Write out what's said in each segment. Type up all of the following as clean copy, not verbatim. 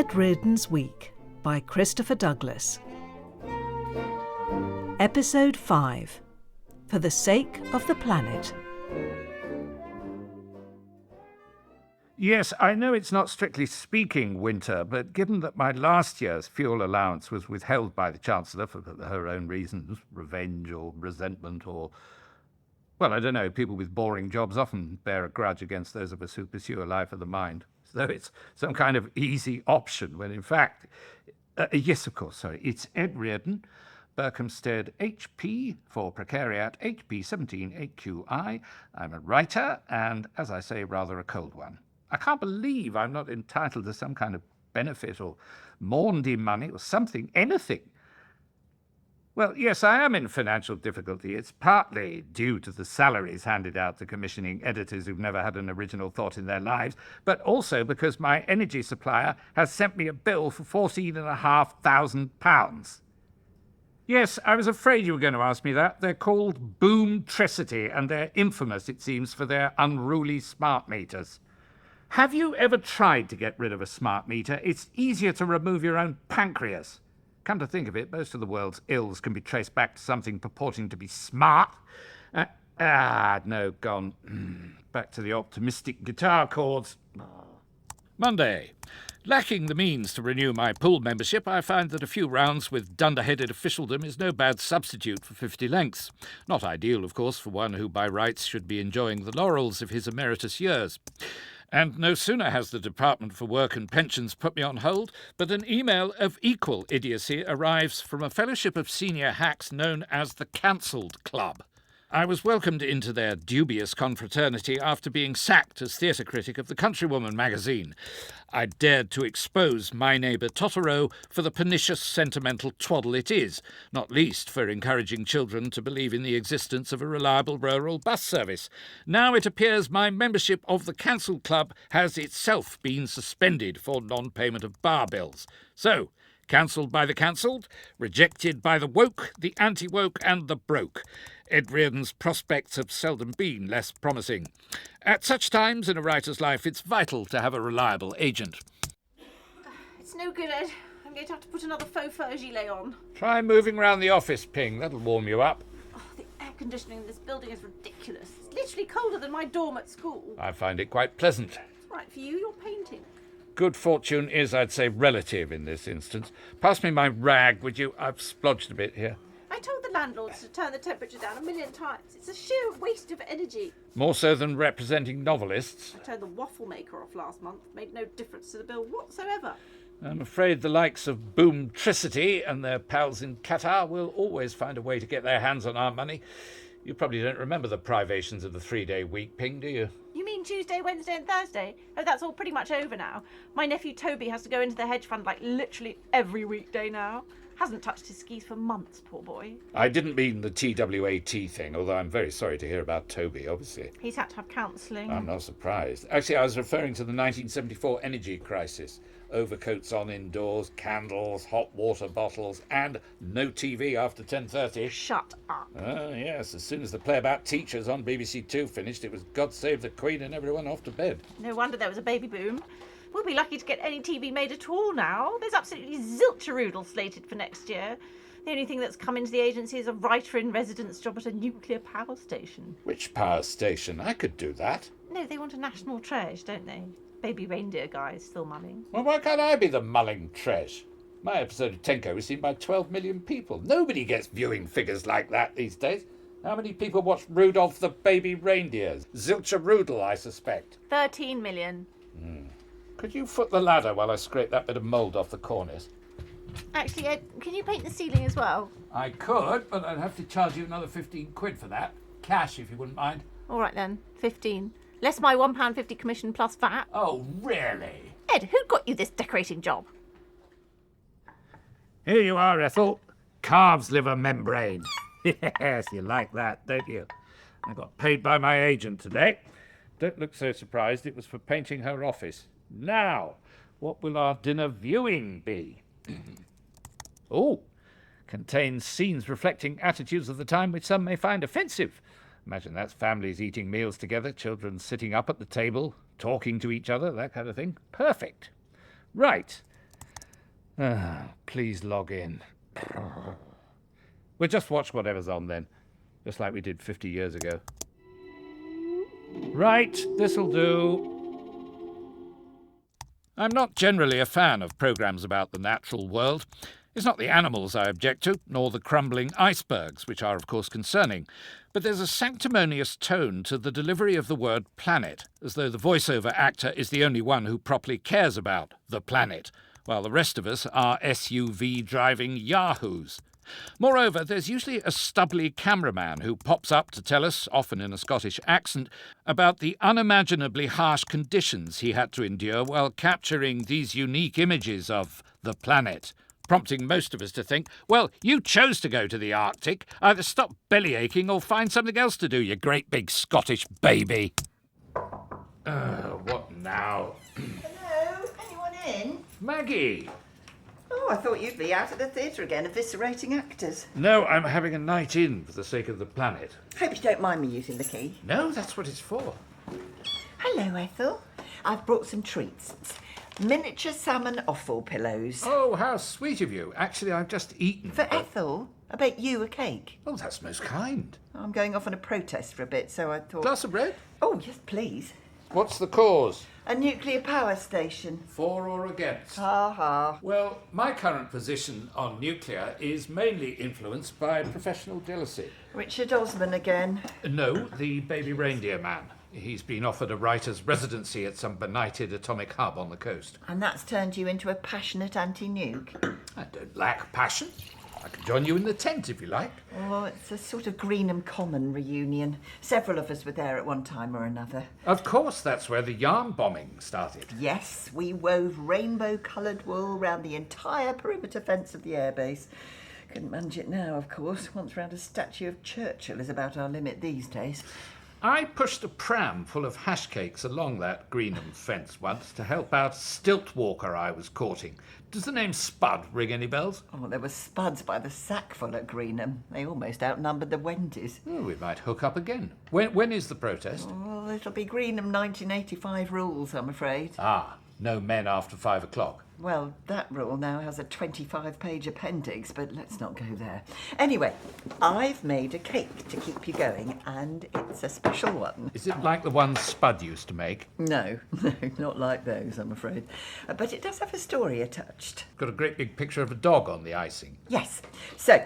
Albert Reardon's Week by Christopher Douglas. Episode 5. For the Sake of the Planet. Yes, I know it's not strictly speaking winter, but given that my last year's fuel allowance was withheld by the Chancellor for her own reasons, revenge or resentment or... well, I don't know, people with boring jobs often bear a grudge against those of us who pursue a life of the mind. So it's some kind of easy option, when in fact... yes, of course, sorry, it's Ed Reardon, Berkhamsted HP for Precariat HP178QI. I'm a writer, and, as I say, rather a cold one. I can't believe I'm not entitled to some kind of benefit or Maundy money or something, anything. Well, yes, I am in financial difficulty. It's partly due to the salaries handed out to commissioning editors who've never had an original thought in their lives, but also because my energy supplier has sent me a bill for £14,500. Yes, I was afraid you were going to ask me that. They're called Boomtricity, and they're infamous, it seems, for their unruly smart meters. Have you ever tried to get rid of a smart meter? It's easier to remove your own pancreas. Come to think of it, most of the world's ills can be traced back to something purporting to be smart. No, gone. Back to the optimistic guitar chords. Monday. Lacking the means to renew my pool membership, I find that a few rounds with dunderheaded officialdom is no bad substitute for 50 lengths. Not ideal, of course, for one who by rights should be enjoying the laurels of his emeritus years. And no sooner has the Department for Work and Pensions put me on hold, but an email of equal idiocy arrives from a fellowship of senior hacks known as the Cancelled Club. I was welcomed into their dubious confraternity after being sacked as theatre critic of the Countrywoman magazine. I dared to expose my neighbour Totoro for the pernicious sentimental twaddle it is, not least for encouraging children to believe in the existence of a reliable rural bus service. Now it appears my membership of the Cancelled Club has itself been suspended for non-payment of bar bills. So, cancelled by the cancelled, rejected by the woke, the anti-woke and the broke. Ed Reardon's prospects have seldom been less promising. At such times in a writer's life, it's vital to have a reliable agent. It's no good, Ed. I'm going to have to put another faux fur gilet on. Try moving round the office, Ping. That'll warm you up. Oh, the air conditioning in this building is ridiculous. It's literally colder than my dorm at school. I find it quite pleasant. It's right for you. You're painting. Good fortune is, I'd say, relative in this instance. Pass me my rag, would you? I've splodged a bit here. I told the landlords to turn the temperature down 1,000,000 times. It's a sheer waste of energy. More so than representing novelists. I turned the waffle maker off last month. Made no difference to the bill whatsoever. I'm afraid the likes of Boomtricity and their pals in Qatar will always find a way to get their hands on our money. You probably don't remember the privations of the 3-day week, Ping, do you? You mean Tuesday, Wednesday and Thursday? Oh, that's all pretty much over now. My nephew Toby has to go into the hedge fund like literally every weekday now. Hasn't touched his skis for months, poor boy. I didn't mean the TWAT thing, although I'm very sorry to hear about Toby, obviously. He's had to have counselling. I'm not surprised. Actually, I was referring to the 1974 energy crisis. Overcoats on indoors, candles, hot water bottles, and no TV after 10:30. Shut up. Yes, as soon as the play about teachers on BBC Two finished, it was God Save the Queen and everyone off to bed. No wonder there was a baby boom. We'll be lucky to get any TV made at all now. There's absolutely zilch-a-roodle slated for next year. The only thing that's come into the agency is a writer-in-residence job at a nuclear power station. Which power station? I could do that. No, they want a national treasure, don't they? Baby reindeer guy is still mulling. Well, why can't I be the mulling treasure? My episode of Tenko was seen by 12 million people. Nobody gets viewing figures like that these days. How many people watch Rudolph the Baby Reindeer? Zilch-a-roodle, I suspect. 13 million. Could you foot the ladder while I scrape that bit of mould off the cornice? Actually, Ed, can you paint the ceiling as well? I could, but I'd have to charge you another 15 quid for that. Cash, if you wouldn't mind. All right then, 15. Less my £1.50 commission plus VAT. Oh, really? Ed, who got you this decorating job? Here you are, Ethel. Calves liver membrane. Yes, you like that, don't you? I got paid by my agent today. Don't look so surprised. It was for painting her office. Now, what will our dinner viewing be? Oh, contains scenes reflecting attitudes of the time which some may find offensive. Imagine that's families eating meals together, children sitting up at the table, talking to each other, that kind of thing. Perfect. Right. Please log in. We'll just watch whatever's on then, just like we did 50 years ago. Right, this'll do. I'm not generally a fan of programmes about the natural world. It's not the animals I object to, nor the crumbling icebergs, which are of course concerning, but there's a sanctimonious tone to the delivery of the word planet, as though the voiceover actor is the only one who properly cares about the planet, while the rest of us are SUV-driving yahoos. Moreover, there's usually a stubbly cameraman who pops up to tell us, often in a Scottish accent, about the unimaginably harsh conditions he had to endure while capturing these unique images of the planet, prompting most of us to think, well, you chose to go to the Arctic. Either stop bellyaching or find something else to do, you great big Scottish baby. What now? Hello? Anyone in? Maggie! Oh, I thought you'd be out at the theatre again, eviscerating actors. No, I'm having a night in for the sake of the planet. Hope you don't mind me using the key. No, that's what it's for. Hello, Ethel. I've brought some treats. Miniature salmon offal pillows. Oh, how sweet of you. Actually, I've just eaten. For Ethel, I baked you a cake. Oh, that's most kind. I'm going off on a protest for a bit, so I thought... Glass of bread? Oh, yes, please. What's the cause? A nuclear power station. For or against? Ha ha. Well, my current position on nuclear is mainly influenced by professional jealousy. Richard Osman again. No, the baby reindeer man. He's been offered a writer's residency at some benighted atomic hub on the coast. And that's turned you into a passionate anti-nuke. I don't lack passion. I can join you in the tent if you like. Oh, it's a sort of Greenham Common reunion. Several of us were there at one time or another. Of course, that's where the yarn bombing started. Yes, we wove rainbow-coloured wool round the entire perimeter fence of the airbase. Couldn't manage it now, of course. Once round a statue of Churchill is about our limit these days. I pushed a pram full of hash cakes along that Greenham fence once to help out a stilt walker I was courting. Does the name Spud ring any bells? Oh, there were spuds by the sackful at Greenham. They almost outnumbered the Wendy's. Oh, we might hook up again. When is the protest? Oh, it'll be Greenham 1985 rules, I'm afraid. Ah, no men after 5 o'clock. Well, that rule now has a 25-page appendix, but let's not go there. Anyway, I've made a cake to keep you going, and it's a special one. Is it like the ones Spud used to make? No, not like those, I'm afraid. But it does have a story attached. Got a great big picture of a dog on the icing. Yes. So,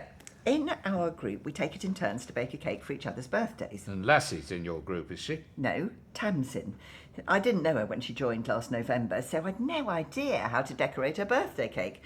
in our group, we take it in turns to bake a cake for each other's birthdays. And Lassie's in your group, is she? No, Tamsin. I didn't know her when she joined last November, so I'd no idea how to decorate her birthday cake.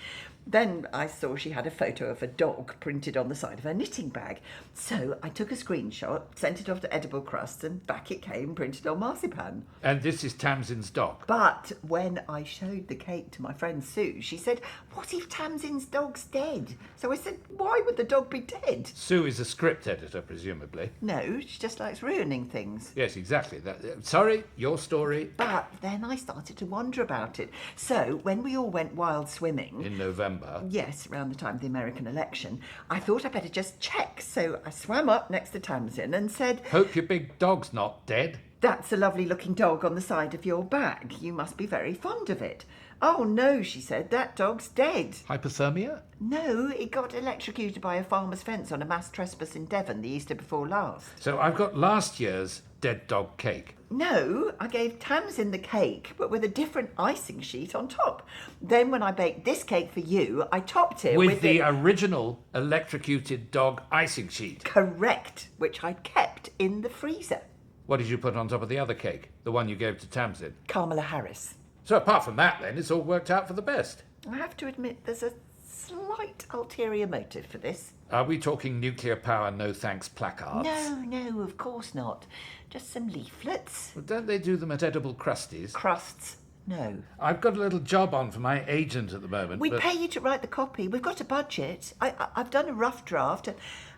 Then I saw she had a photo of a dog printed on the side of her knitting bag. So I took a screenshot, sent it off to Edible Crusts, and back it came printed on marzipan. And this is Tamsin's dog? But when I showed the cake to my friend Sue, she said, "What if Tamsin's dog's dead?" So I said, "Why would the dog be dead?" Sue is a script editor, presumably. No, she just likes ruining things. Yes, exactly. Sorry, your story. But then I started to wonder about it. So when we all went wild swimming... In November. Yes, around the time of the American election, I thought I'd better just check. So I swam up next to Tamsin and said... Hope your big dog's not dead. "That's a lovely looking dog on the side of your bag. You must be very fond of it." "Oh no," she said, "that dog's dead." Hypothermia? No, it got electrocuted by a farmer's fence on a mass trespass in Devon the Easter before last. So I've got last year's dead dog cake. No, I gave Tamsin the cake, but with a different icing sheet on top. Then when I baked this cake for you, I topped it With the original electrocuted dog icing sheet. Correct, which I'd kept in the freezer. What did you put on top of the other cake? The one you gave to Tamsin? Kamala Harris. So apart from that, then, it's all worked out for the best. I have to admit there's a slight ulterior motive for this. Are we talking nuclear power no thanks placards? No, of course not. Just some leaflets. Well, don't they do them at Edible Crusties? Crusts. No. I've got a little job on for my agent at the moment. We'd but... pay you to write the copy. We've got a budget. I've done a rough draft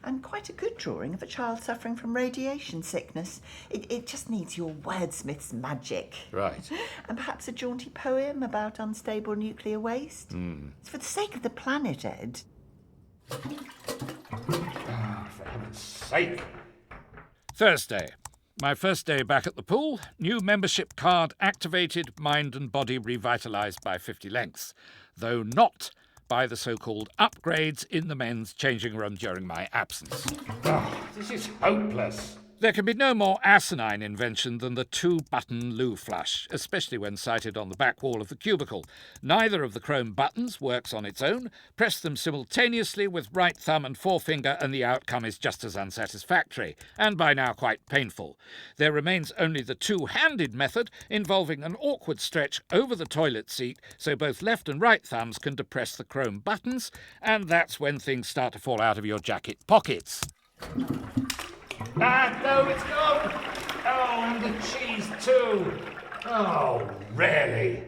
and quite a good drawing of a child suffering from radiation sickness. It just needs your wordsmith's magic. Right. And perhaps a jaunty poem about unstable nuclear waste. It's for the sake of the planet, Ed. For heaven's sake. Thursday. My first day back at the pool. New membership card activated, mind and body revitalised by 50 lengths. Though not by the so-called upgrades in the men's changing room during my absence. Oh, this is hopeless. There can be no more asinine invention than the two-button loo flush, especially when sited on the back wall of the cubicle. Neither of the chrome buttons works on its own. Press them simultaneously with right thumb and forefinger and the outcome is just as unsatisfactory, and by now quite painful. There remains only the two-handed method, involving an awkward stretch over the toilet seat so both left and right thumbs can depress the chrome buttons, and that's when things start to fall out of your jacket pockets. Ah, no, it's gone. Oh, and the cheese too. Oh, really?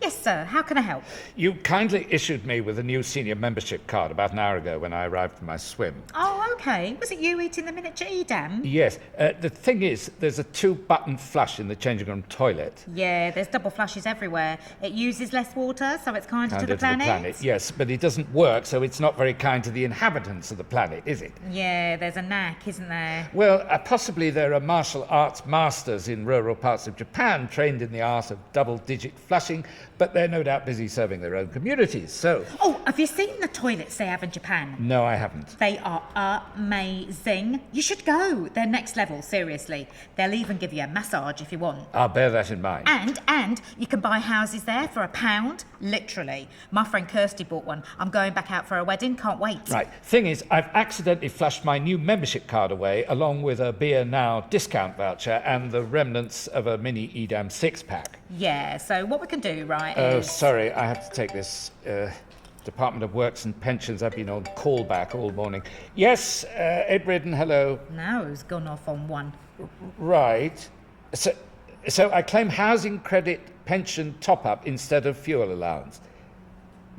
Yes, sir. How can I help? You kindly issued me with a new senior membership card about an hour ago when I arrived from my swim. Oh, OK. Was it you eating the miniature Edam? Yes. The thing is, there's a two-button flush in the changing room toilet. Yeah, there's double flushes everywhere. It uses less water, so it's kinder to the planet. Yes, but it doesn't work, so it's not very kind to the inhabitants of the planet, is it? Yeah, there's a knack, isn't there? Well, possibly there are martial arts masters in rural parts of Japan trained in the art of double-digit flushing, but they're no doubt busy serving their own communities, so... Oh, have you seen the toilets they have in Japan? No, I haven't. They are amazing. You should go. They're next level, seriously. They'll even give you a massage if you want. I'll bear that in mind. And you can buy houses there for £1, literally. My friend Kirsty bought one. I'm going back out for a wedding, can't wait. Right, thing is, I've accidentally flushed my new membership card away, along with a Beer Now discount voucher and the remnants of a mini Edam six-pack. Yeah, so what we can do, right, Oh, is... sorry, I have to take this. Department of Works and Pensions, I've been on callback all morning. Yes, Ed Reardon, hello. Now who's gone off on one? Right. So I claim housing credit pension top-up instead of fuel allowance.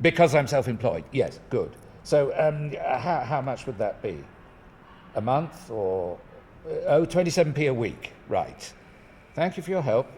Because I'm self-employed. Yes, good. So how much would that be? A month or... 27p a week. Right. Thank you for your help.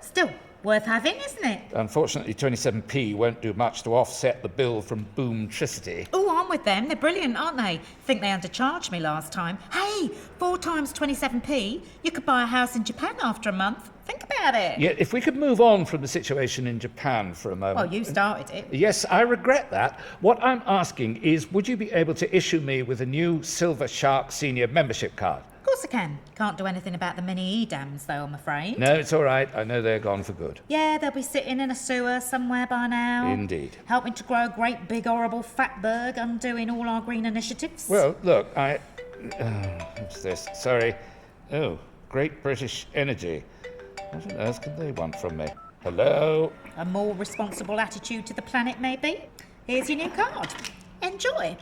Still, worth having, isn't it? Unfortunately, 27p won't do much to offset the bill from Boomtricity. Oh, I'm with them. They're brilliant, aren't they? Think they undercharged me last time. Hey, 4 times 27p, you could buy a house in Japan after a month. Think about it. Yeah, if we could move on from the situation in Japan for a moment. Well, you started it. Yes, I regret that. What I'm asking is, would you be able to issue me with a new Silver Shark Senior membership card? Of course I can. Can't do anything about the mini Edams, though, I'm afraid. No, it's all right. I know they're gone for good. Yeah, they'll be sitting in a sewer somewhere by now. Indeed. Helping to grow a great big horrible fatberg, undoing all our green initiatives. Well, look, what's this? Sorry. Oh, Great British Energy. What on earth can they want from me? Hello? A more responsible attitude to the planet, maybe? Here's your new card. Enjoy.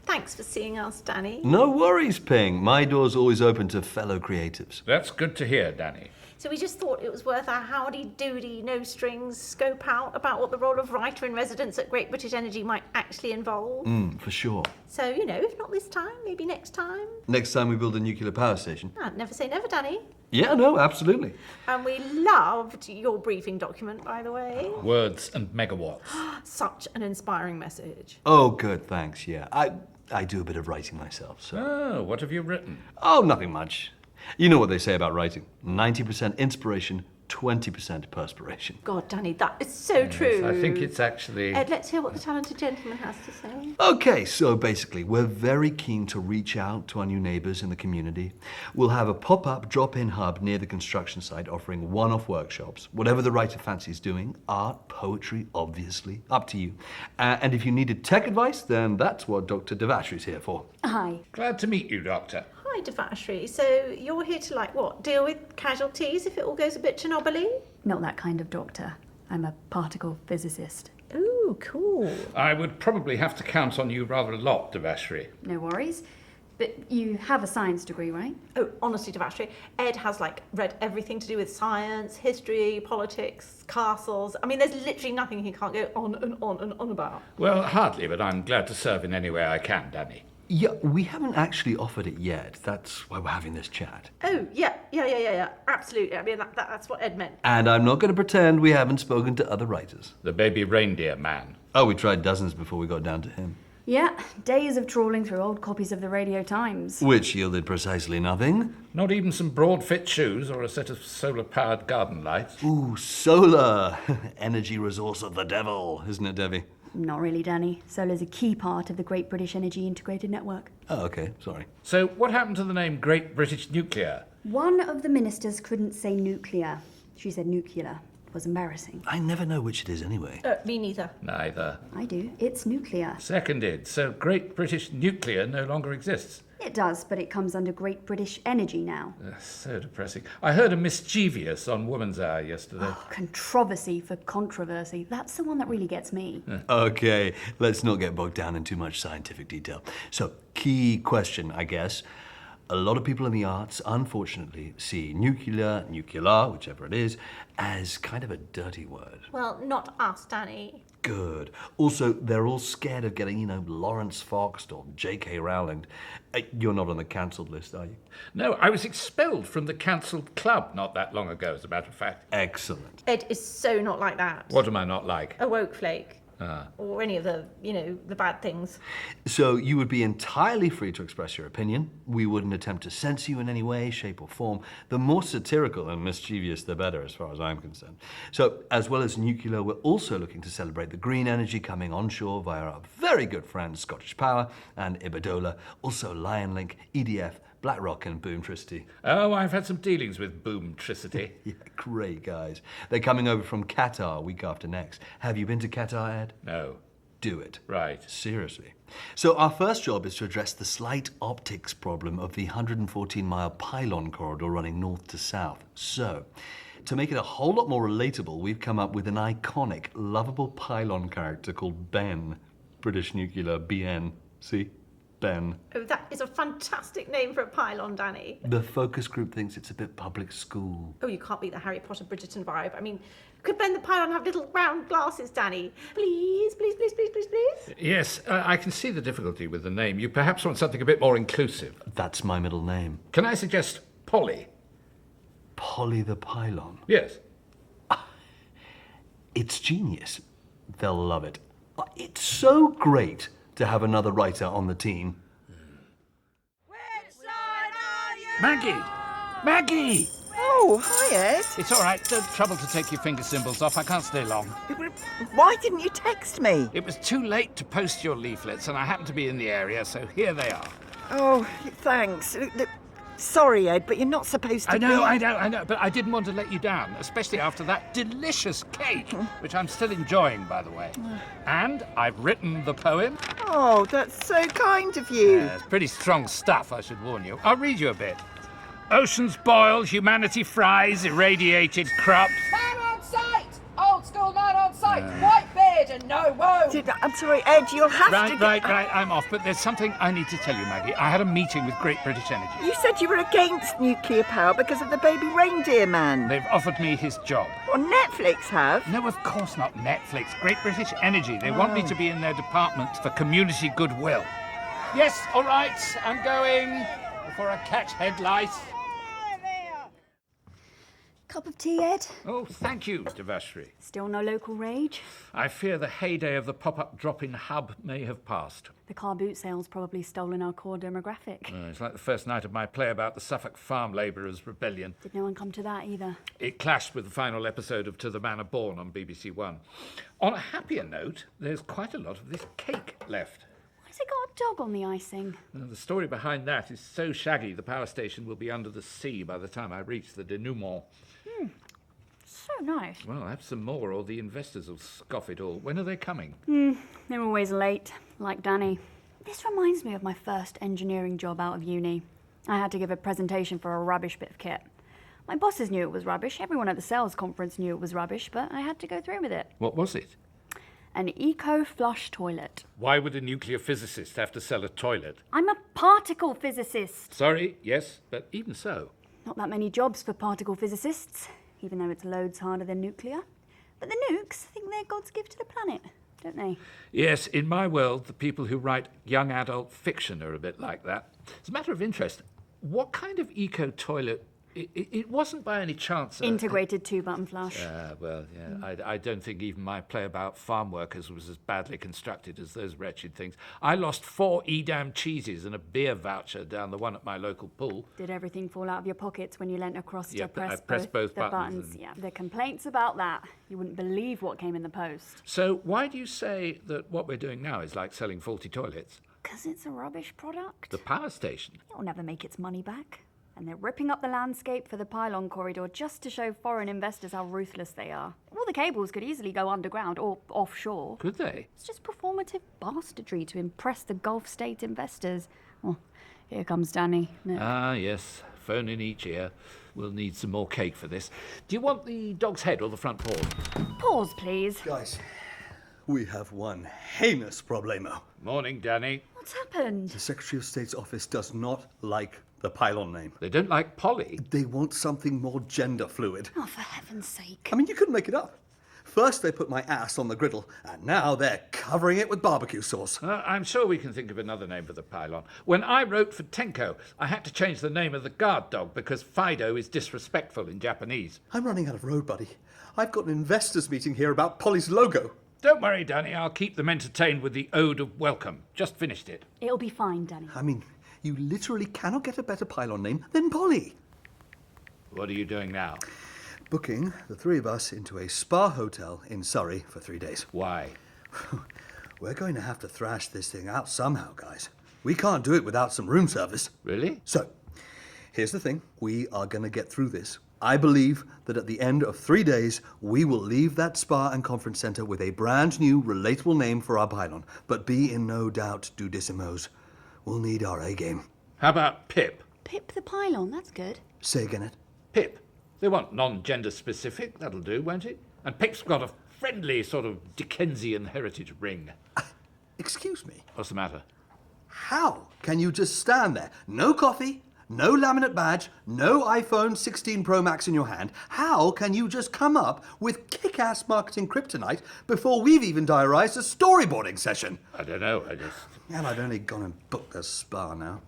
Thanks for seeing us, Danny. No worries, Ping. My door's always open to fellow creatives. That's good to hear, Danny. So we just thought it was worth a howdy-doody, no-strings scope out about what the role of writer-in-residence at Great British Energy might actually involve. For sure. So, if not this time, maybe next time. Next time we build a nuclear power station. Never say never, Danny. Yeah, no, absolutely. And we loved your briefing document, by the way. Words and megawatts. Such an inspiring message. Oh, good, thanks, yeah. I do a bit of writing myself, so... Oh, what have you written? Oh, nothing much. You know what they say about writing. 90% inspiration, 20% perspiration. God, Danny, that is so true. I think it's actually... Ed, let's hear what the talented gentleman has to say. Okay, so basically, we're very keen to reach out to our new neighbours in the community. We'll have a pop-up drop-in hub near the construction site offering one-off workshops. Whatever the writer fancies doing, art, poetry, obviously, up to you. And if you needed tech advice, then that's what Dr. Devashree's here for. Hi. Glad to meet you, Doctor. Hi, Devashree. So you're here to, deal with casualties if it all goes a bit Chernobyl-y? Not that kind of doctor. I'm a particle physicist. Ooh, cool. I would probably have to count on you rather a lot, Devashree. No worries. But you have a science degree, right? Oh, honestly, Devashree, Ed has, read everything to do with science, history, politics, castles. I mean, there's literally nothing he can't go on and on and on about. Well, hardly, but I'm glad to serve in any way I can, Danny. Yeah, we haven't actually offered it yet. That's why we're having this chat. Oh, yeah. Absolutely. I mean, that's what Ed meant. And I'm not going to pretend we haven't spoken to other writers. The baby reindeer man. Oh, we tried dozens before we got down to him. Yeah, days of trawling through old copies of the Radio Times. Which yielded precisely nothing. Not even some broad-fit shoes or a set of solar-powered garden lights. Ooh, solar! Energy resource of the devil, isn't it, Debbie? Not really, Danny. Solar's a key part of the Great British Energy Integrated Network. Oh, okay, sorry. So what happened to the name Great British Nuclear? One of the ministers couldn't say nuclear. She said nuclear. It was embarrassing. I never know which it is anyway. Me neither. Neither. I do. It's nuclear. Seconded. So Great British Nuclear no longer exists. It does, but it comes under Great British Energy now. So depressing. I heard a mischievous on Woman's Hour yesterday. Oh, controversy for controversy. That's the one that really gets me. Okay, let's not get bogged down in too much scientific detail. So, key question, I guess. A lot of people in the arts, unfortunately, see nuclear, whichever it is, as kind of a dirty word. Well, not us, Danny. Good. Also, they're all scared of getting, Lawrence Foxed or J.K. Rowling. You're not on the cancelled list, are you? No, I was expelled from the cancelled club not that long ago, as a matter of fact. Excellent. Ed is so not like that. What am I not like? A wokeflake. Or any of the, the bad things. So you would be entirely free to express your opinion. We wouldn't attempt to censor you in any way, shape or form. The more satirical and mischievous, the better, as far as I'm concerned. So, as well as nuclear, we're also looking to celebrate the green energy coming onshore via our very good friends Scottish Power and Iberdrola, also Lionlink, EDF, BlackRock and Boomtricity. Oh, I've had some dealings with Boomtricity. Yeah, great guys. They're coming over from Qatar week after next. Have you been to Qatar, Ed? No. Do it. Right. Seriously. So our first job is to address the slight optics problem of the 114-mile pylon corridor running north to south. So, to make it a whole lot more relatable, we've come up with an iconic, lovable pylon character called Ben. British Nuclear, BN. See? Ben. Oh, that is a fantastic name for a pylon, Danny. The focus group thinks it's a bit public school. Oh, you can't beat the Harry Potter Bridgerton vibe. I mean, could Ben the pylon have little round glasses, Danny? Please, please, please, please, please, please? Yes, I can see the difficulty with the name. You perhaps want something a bit more inclusive. That's my middle name. Can I suggest Polly? Polly the Pylon. Yes. It's genius. They'll love it. It's so great to have another writer on the team. Maggie! Maggie! Oh, hi, Ed. It's all right. Don't trouble to take your finger symbols off. I can't stay long. Why didn't you text me? It was too late to post your leaflets, and I happened to be in the area, so here they are. Oh, thanks. Sorry, Ed, but you're not supposed to I know, but I didn't want to let you down, especially after that delicious cake, which I'm still enjoying, by the way. And I've written the poem. Oh, that's so kind of you. It's pretty strong stuff, I should warn you. I'll read you a bit. Oceans boil, humanity fries, irradiated crops. Man on sight! Old school man on sight! White beard and no woe! I'm sorry, Ed, you'll have to... Right, I'm off. But there's something I need to tell you, Maggie. I had a meeting with Great British Energy. You said you were against nuclear power because of the baby reindeer man. They've offered me his job. Well, Netflix have. No, of course not Netflix. Great British Energy. They want me to be in their department for community goodwill. Yes, all right, I'm going before I catch head lice. Cup of tea, Ed? Oh, thank you, Devashree. Still no local rage? I fear the heyday of the pop-up drop-in hub may have passed. The car boot sale's probably stolen our core demographic. It's like the first night of my play about the Suffolk farm labourers' rebellion. Did no one come to that either? It clashed with the final episode of To the Manor Born on BBC One. On a happier note, there's quite a lot of this cake left. Why's it got a dog on the icing? The story behind that is so shaggy the power station will be under the sea by the time I reach the denouement. So nice. Well, have some more or the investors will scoff it all. When are they coming? They're always late, like Danny. This reminds me of my first engineering job out of uni. I had to give a presentation for a rubbish bit of kit. My bosses knew it was rubbish, everyone at the sales conference knew it was rubbish, but I had to go through with it. What was it? An eco-flush toilet. Why would a nuclear physicist have to sell a toilet? I'm a particle physicist. Sorry, yes, but even so. Not that many jobs for particle physicists, even though it's loads harder than nuclear. But the nukes think they're God's gift to the planet, don't they? Yes, in my world, the people who write young adult fiction are a bit like that. As a matter of interest, what kind of eco-toilet It wasn't by any chance... Integrated 2-button flush. I don't think even my play about farm workers was as badly constructed as those wretched things. I lost 4 Edam cheeses and a beer voucher down the one at my local pool. Did everything fall out of your pockets when you leant across to I pressed both the buttons? Yeah, the complaints about that. You wouldn't believe what came in the post. So why do you say that what we're doing now is like selling faulty toilets? Because it's a rubbish product. The power station? It'll never make its money back. And they're ripping up the landscape for the pylon corridor just to show foreign investors how ruthless they are. All the cables could easily go underground or offshore. Could they? It's just performative bastardry to impress the Gulf state investors. Well, here comes Danny. Ah, yes. Phone in each ear. We'll need some more cake for this. Do you want the dog's head or the front paw? Pause, please. Guys, we have one heinous problemo. Morning, Danny. What's happened? The Secretary of State's office does not like the pylon name. They don't like Polly? They want something more gender fluid. Oh, for heaven's sake. I mean, you couldn't make it up. First they put my ass on the griddle, and now they're covering it with barbecue sauce. I'm sure we can think of another name for the pylon. When I wrote for Tenko, I had to change the name of the guard dog because Fido is disrespectful in Japanese. I'm running out of road, buddy. I've got an investors meeting here about Polly's logo. Don't worry, Danny. I'll keep them entertained with the Ode of Welcome. Just finished it. It'll be fine, Danny. I mean, you literally cannot get a better pylon name than Polly. What are you doing now? Booking the 3 of us into a spa hotel in Surrey for 3 days. Why? We're going to have to thrash this thing out somehow, guys. We can't do it without some room service. Really? So, here's the thing. We are going to get through this. I believe that at the end of 3 days, we will leave that spa and conference centre with a brand new, relatable name for our pylon. But be in no doubt, Dudissimos. We'll need our A-game. How about Pip? Pip the pylon, that's good. Say again, Ed. Pip. They want non-gender specific. That'll do, won't it? And Pip's got a friendly sort of Dickensian heritage ring. Excuse me? What's the matter? How can you just stand there? No coffee, no laminate badge, no iPhone 16 Pro Max in your hand. How can you just come up with kick-ass marketing kryptonite before we've even diarised a storyboarding session? I don't know, And I've only gone and booked a spa now.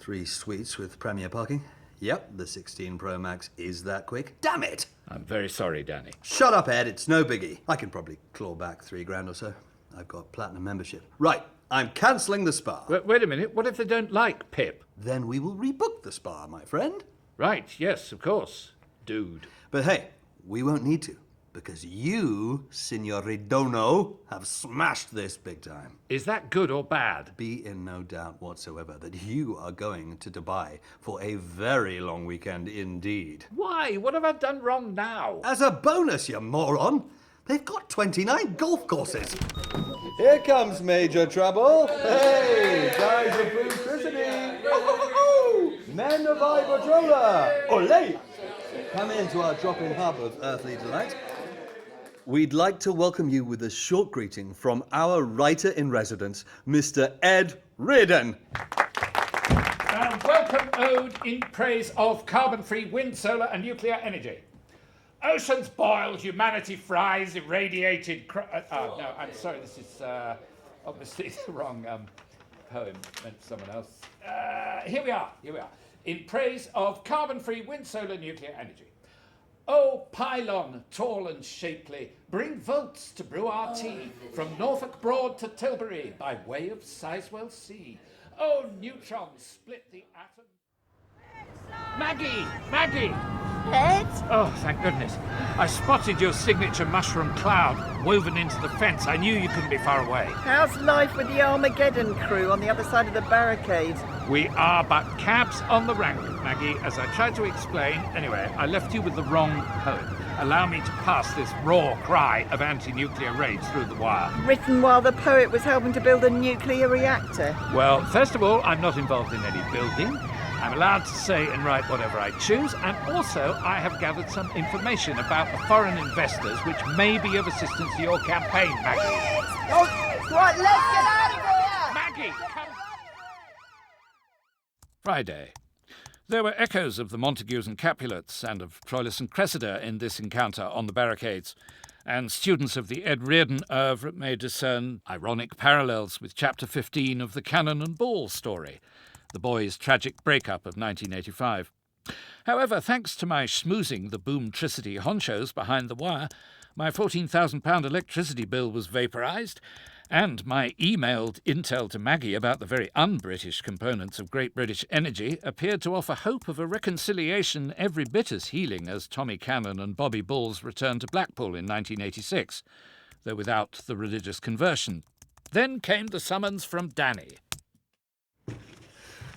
3 suites with premier parking. Yep, the 16 Pro Max is that quick. Damn it! I'm very sorry, Danny. Shut up, Ed. It's no biggie. I can probably claw back $3,000 or so. I've got platinum membership. Right, I'm cancelling the spa. Wait a minute. What if they don't like Pip? Then we will rebook the spa, my friend. Right, yes, of course. Dude. But hey, we won't need to, because you, Signor Reardono, have smashed this big time. Is that good or bad? Be in no doubt whatsoever that you are going to Dubai for a very long weekend indeed. Why? What have I done wrong now? As a bonus, you moron! They've got 29 golf courses. Here comes Major Trouble. Hey, guys of Blue Christening. Men of Iberdrola. Ole! Come into our drop-in hub of earthly delight. We'd like to welcome you with a short greeting from our writer-in-residence, Mr. Ed Reardon. Welcome ode in praise of carbon-free wind, solar and nuclear energy. Oceans boil, humanity fries, irradiated... no, I'm sorry, this is obviously the wrong poem, meant for someone else. Here we are. In praise of carbon-free wind, solar, nuclear energy. Oh, pylon, tall and shapely, bring volts to brew our tea, from Norfolk Broad to Tilbury, by way of Sizewell Sea. Oh, neutrons split the atom. Maggie! Ed? Oh, thank goodness. I spotted your signature mushroom cloud woven into the fence. I knew you couldn't be far away. How's life with the Armageddon crew on the other side of the barricade? We are but cabs on the rank, Maggie. As I tried to explain, anyway, I left you with the wrong poem. Allow me to pass this raw cry of anti-nuclear rage through the wire. Written while the poet was helping to build a nuclear reactor. Well, first of all, I'm not involved in any building. I'm allowed to say and write whatever I choose, and also I have gathered some information about the foreign investors which may be of assistance to your campaign, Maggie. Right, let's get out of here! Maggie, come... Friday. There were echoes of the Montagues and Capulets and of Troilus and Cressida in this encounter on the barricades, and students of the Ed Reardon oeuvre may discern ironic parallels with Chapter 15 of the Cannon and Ball story, the boys' tragic breakup of 1985. However, thanks to my schmoozing the boomtricity honchos behind the wire, my £14,000 electricity bill was vaporised, and my emailed intel to Maggie about the very un-British components of Great British Energy appeared to offer hope of a reconciliation every bit as healing as Tommy Cannon and Bobby Bull's return to Blackpool in 1986, though without the religious conversion. Then came the summons from Danny.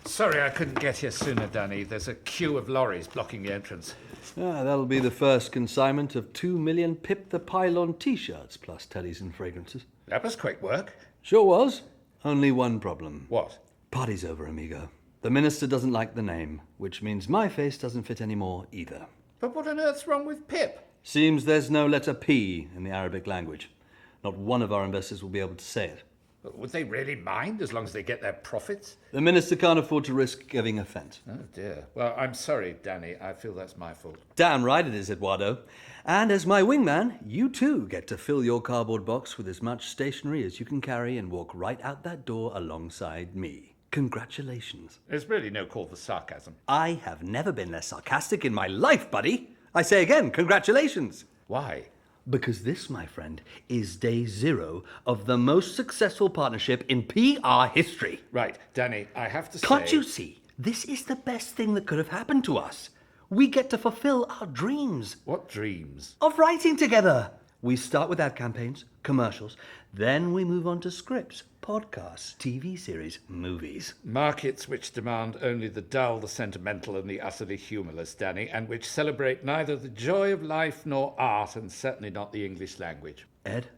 Sorry I couldn't get here sooner, Danny. There's a queue of lorries blocking the entrance. That'll be the first consignment of 2 million Pip the Pylon T-shirts, plus tellies and fragrances. That was quick work. Sure was. Only one problem. What? Party's over, amigo. The minister doesn't like the name, which means my face doesn't fit anymore either. But what on earth's wrong with Pip? Seems there's no letter P in the Arabic language. Not one of our investors will be able to say it. Would they really mind as long as they get their profits? The minister can't afford to risk giving offence. Oh dear. Well, I'm sorry, Danny. I feel that's my fault. Damn right it is, Eduardo. And as my wingman, you too get to fill your cardboard box with as much stationery as you can carry and walk right out that door alongside me. Congratulations. There's really no call for sarcasm. I have never been less sarcastic in my life, buddy. I say again, congratulations. Why? Because this, my friend, is day 0 of the most successful partnership in PR history. Right, Danny, I have to say... Can't you see? This is the best thing that could have happened to us. We get to fulfill our dreams. What dreams? Of writing together. We start with ad campaigns, commercials, then we move on to scripts, podcasts, TV series, movies. Markets which demand only the dull, the sentimental and the utterly humourless, Danny, and which celebrate neither the joy of life nor art, and certainly not the English language. Ed,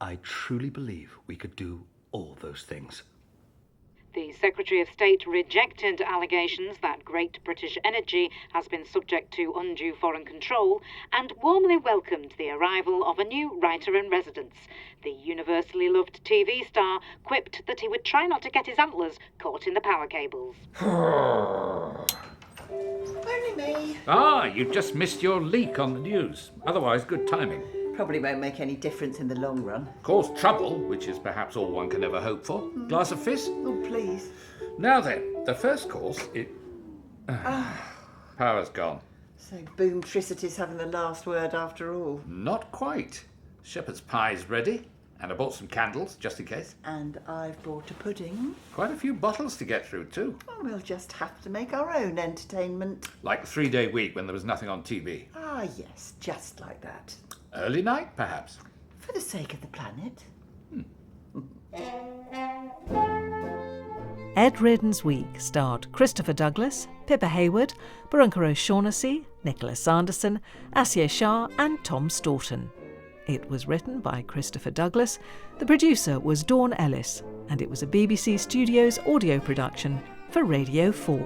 I truly believe we could do all those things. The Secretary of State rejected allegations that Great British Energy has been subject to undue foreign control and warmly welcomed the arrival of a new writer-in-residence. The universally loved TV star quipped that he would try not to get his antlers caught in the power cables. Only me. Ah, you just missed your leak on the news. Otherwise, good timing. Probably won't make any difference in the long run. Cause trouble, which is perhaps all one can ever hope for. Glass of fizz? Oh, please. Now then, the first course is... Power's gone. So boomtricity's having the last word after all. Not quite. Shepherd's pie's ready, and I bought some candles, just in case. And I've brought a pudding. Quite a few bottles to get through, too. Well, we'll just have to make our own entertainment. Like the 3-day week when there was nothing on TV. Ah, yes, just like that. Early night, perhaps. For the sake of the planet. Ed Reardon's Week starred Christopher Douglas, Pippa Haywood, Barunka O'Shaughnessy, Nicola Sanderson, Aasiya Shah and Tom Stourton. It was written by Christopher Douglas, the producer was Dawn Ellis, and it was a BBC Studios audio production for Radio 4.